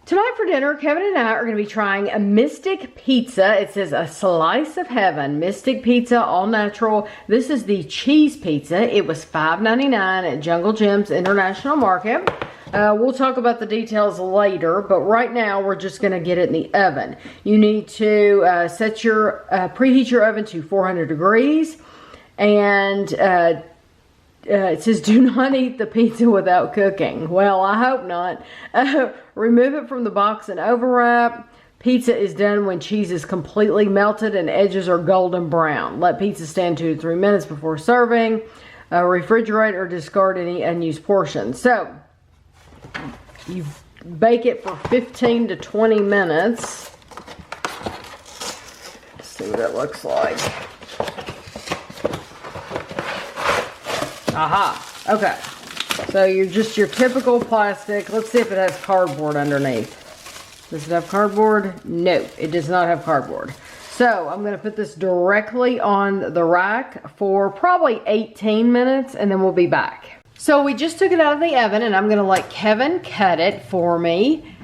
Tonight for dinner, Kevin and I are going to be trying a Mystic Pizza. It says a slice of heaven. Mystic Pizza, all natural. This is the cheese pizza. It was $5.99 at Jungle Jim's International Market. We'll talk about the details later, but right now we're just going to get it in the oven. You need to preheat your oven to 400 degrees, and it says, do not eat the pizza without cooking. Well, I hope not. Remove it from the box and overwrap. Pizza is done when cheese is completely melted and edges are golden brown. Let pizza stand 2 to 3 minutes before serving. Refrigerate or discard any unused portions. So, you bake it for 15 to 20 minutes. Let's see what it looks like. Aha, okay. So you're just your typical plastic. Let's see if it has cardboard underneath. Does it have cardboard? No, it does not have cardboard. So I'm gonna put this directly on the rack for probably 18 minutes and then we'll be back. So we just took it out of the oven and I'm gonna let Kevin cut it for me.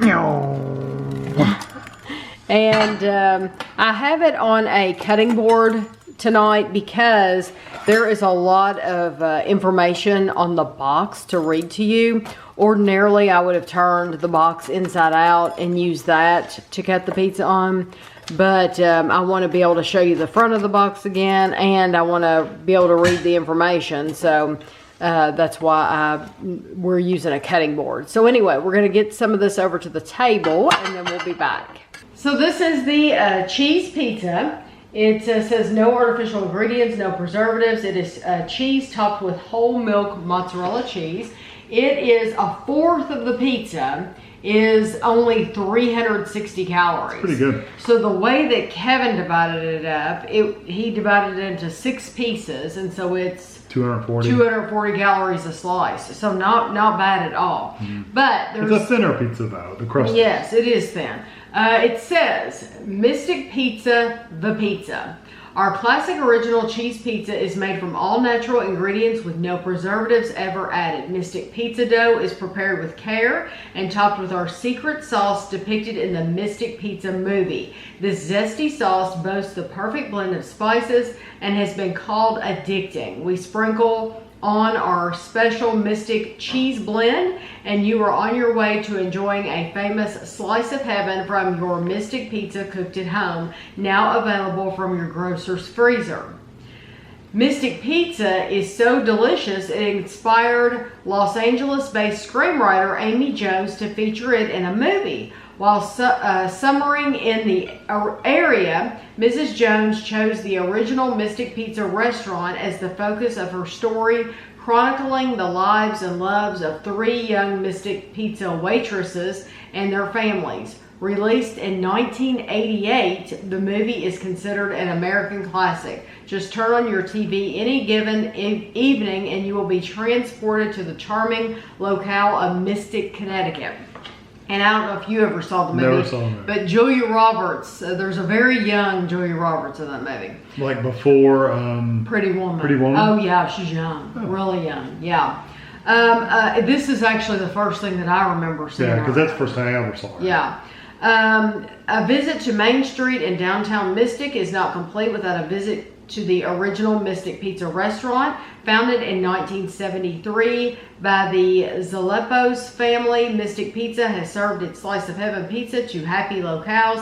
And I have it on a cutting board tonight because there is a lot of information on the box to read to you. Ordinarily, I would have turned the box inside out and used that to cut the pizza on. But I want to be able to show you the front of the box again, and I want to be able to read the information. So that's why we're using a cutting board. So anyway, we're going to get some of this over to the table, and then we'll be back. So this is the cheese pizza. It says no artificial ingredients, no preservatives. It is cheese topped with whole milk mozzarella cheese. It is a fourth of the pizza is only 360 calories. Pretty good. So the way that Kevin divided it up, he divided it into 6 pieces, and so it's 240 calories a slice. So not bad at all. But there's it's a thinner pizza though. The crust. Yes, it is thin. It says, Mystic Pizza, the pizza. Our classic original cheese pizza is made from all natural ingredients with no preservatives ever added. Mystic Pizza dough is prepared with care and topped with our secret sauce depicted in the Mystic Pizza movie. This zesty sauce boasts the perfect blend of spices and has been called addicting. We sprinkle on our special Mystic cheese blend, and you are on your way to enjoying a famous slice of heaven from your Mystic Pizza cooked at home, now available from your grocer's freezer. Mystic Pizza is so delicious it inspired Los Angeles-based screenwriter Amy Jones to feature it in a movie. While summering in the area, Mrs. Jones chose the original Mystic Pizza restaurant as the focus of her story, chronicling the lives and loves of 3 young Mystic Pizza waitresses and their families. Released in 1988, the movie is considered an American classic. Just turn on your TV any given evening and you will be transported to the charming locale of Mystic, Connecticut. And I don't know if you ever saw the movie. Never saw it. But Julia Roberts, there's a very young Julia Roberts in that movie. Like before Pretty Woman. Pretty Woman? Oh yeah, she's young. Oh. Really young, yeah. This is actually the first thing that I remember seeing. Yeah, because that's the first time I ever saw her. Yeah. A visit to Main Street in downtown Mystic is not complete without a visit to the original Mystic Pizza restaurant. Founded in 1973 by the Zalepos family, Mystic Pizza has served its slice of heaven pizza to happy locals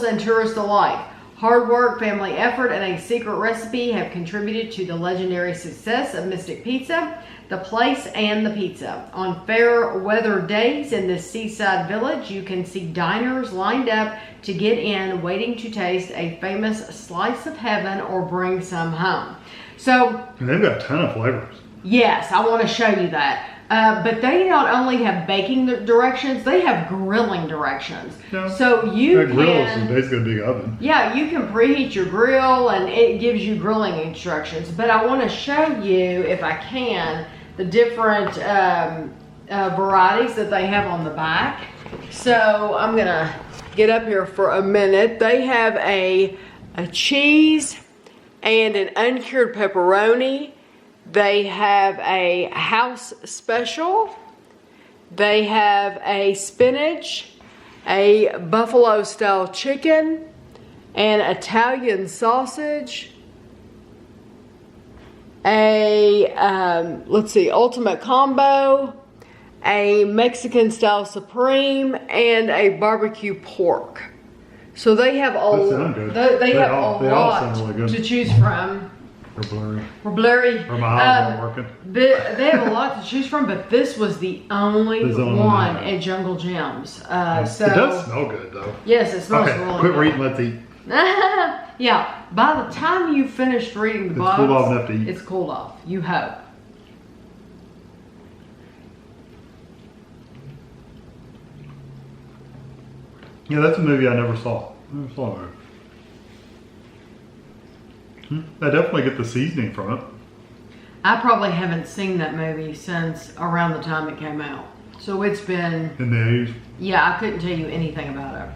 and tourists alike. Hard work, family effort, and a secret recipe have contributed to the legendary success of Mystic Pizza, the place, and the pizza. On fair weather days in this seaside village, you can see diners lined up to get in, waiting to taste a famous slice of heaven or bring some home. So, and they've got a ton of flavors. Yes, I want to show you that. But they not only have baking directions, they have grilling directions. Yeah. So you that grill is basically a big oven. Yeah, you can preheat your grill and it gives you grilling instructions. But I want to show you, if I can, the different varieties that they have on the back. So I'm going to get up here for a minute. They have a cheese and an uncured pepperoni. They have a house special. They have a spinach, a buffalo style chicken, and Italian sausage. Let's see, ultimate combo, a Mexican style supreme, and a barbecue pork. So they have they have a lot to choose from. We're blurry. Or my eyes aren't working. They have a lot to choose from, but this was the only one at Jungle Gems. So it does smell good though. Yes, it smells really good. Quit reading, let's eat. Yeah, by the time you finished reading the box, cooled off enough to eat. It's cooled off. You hope. Yeah, that's a movie I never saw. I definitely get the seasoning from it. I probably haven't seen that movie since around the time it came out. So it's been... In the 80s? Yeah, I couldn't tell you anything about it.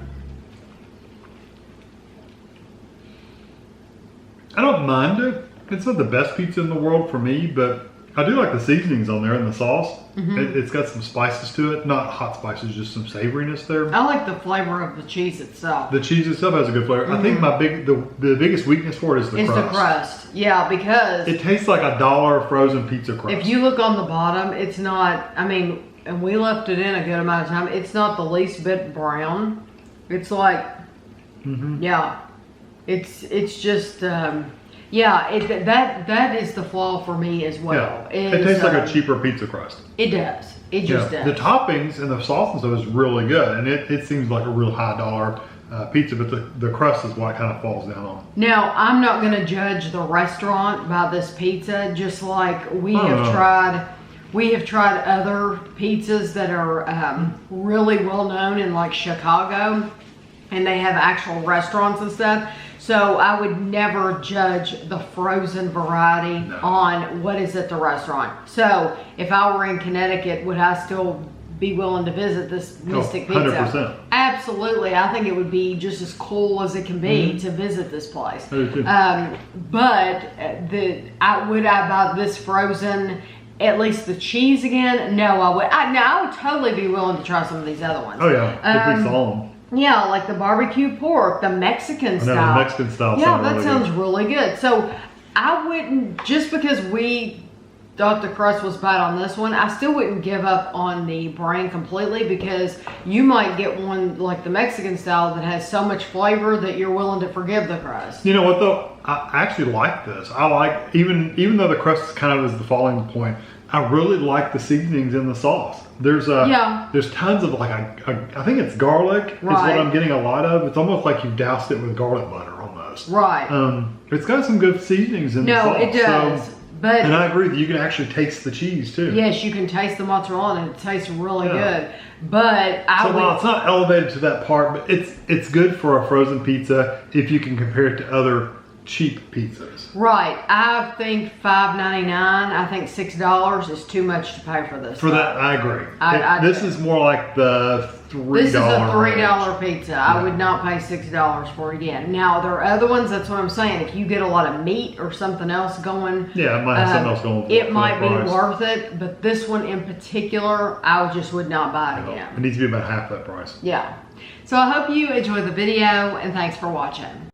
I don't mind it. It's not the best pizza in the world for me, but I do like the seasonings on there and the sauce. It's got some spices to it. Not hot spices, just some savoriness there. I like the flavor of the cheese itself. The cheese itself has a good flavor. I think the biggest weakness for it is the crust. It's the crust. Yeah, because... It tastes like $1 frozen pizza crust. If you look on the bottom, it's not... I mean, and we left it in a good amount of time. It's not the least bit brown. It's like... Yeah. It's just... yeah, that is the flaw for me as well. Yeah. It tastes like a cheaper pizza crust. It does. It just does. The toppings and the sauce and stuff is really good, and it seems like a real high dollar pizza, but the crust is what kind of falls down on. Now, I'm not going to judge the restaurant by this pizza, just like we have tried other pizzas that are really well known in like Chicago, and they have actual restaurants and stuff. So I would never judge the frozen variety on what is at the restaurant. So if I were in Connecticut, would I still be willing to visit this Mystic Pizza? 100%. Absolutely. I think it would be just as cool as it can be to visit this place. But would I buy this frozen, at least the cheese again? No, I would. I would totally be willing to try some of these other ones. Oh yeah, if we saw them. Yeah, like the barbecue pork, the Mexican style. The Mexican style. Yeah, that sounds really good. So I wouldn't, just because we thought the crust was bad on this one, I still wouldn't give up on the brand completely, because you might get one like the Mexican style that has so much flavor that you're willing to forgive the crust. You know what though? I actually like this. I like, even though the crust kind of is the falling point, I really like the seasonings in the sauce. There's tons of like I think it's garlic is what I'm getting a lot of. It's almost like you've doused it with garlic butter almost. Right. It's got some good seasonings in the sauce. No, it does. And I agree that you can actually taste the cheese too. Yes, you can taste the mozzarella and it tastes really good. But while it's not elevated to that part, but it's good for a frozen pizza if you can compare it to other cheap pizzas. Right. I think $5.99. I think $6 is too much to pay for this. For that, I agree. This is more like the $3. This is a $3 pizza. Yeah. I would not pay $6 for it again. Now there are other ones. That's what I'm saying. If you get a lot of meat or something else going, yeah, it might have something else going. It might be worth it. But this one in particular, I just would not buy it again. It needs to be about half that price. Yeah. So I hope you enjoyed the video, and thanks for watching.